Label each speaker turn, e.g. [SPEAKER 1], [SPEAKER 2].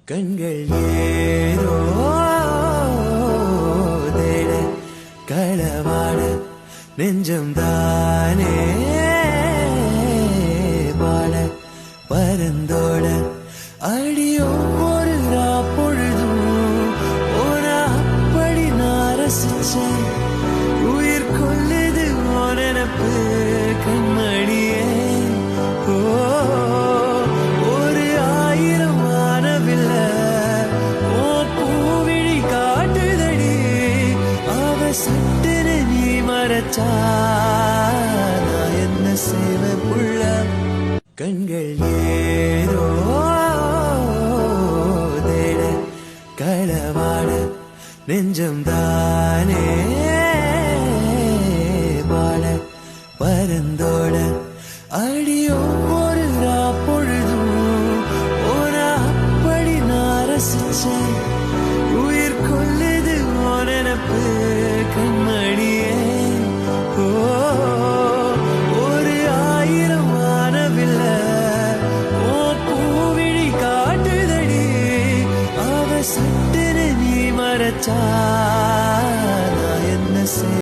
[SPEAKER 1] கண்கள் ஏதோ தேட களவாட நெஞ்சம் தானே பாட பரந்தோட அடியோ ஒரு பொழுதும் ஒரு அப்படி நான் ரசிச்சேன் உயிர் கொள்ளுது நினப்பு கண்மணியே ஒரு ஆயிரம் வானவில்ல ஓ பூவிழி காட்டுதடி அவ சட்டுன்னு நீ மறைச்சா நான் என்ன செய்வேன் புள்ள கண்கள் ஏதோ தேட களவாட நெஞ்சம் தானே பாட பரந்தோட அடியோ ஒரு பொழுதும் ஒரு அப்படி நான் ரசிச்சேன் உயிர் கொள்ளுது நினப்பு கண்மணியே ஒரு ஆயிரம் வானவில்ல ஓ பூவிழி காட்டுதடி அவ சட்டுன்னு நீ மறைச்சா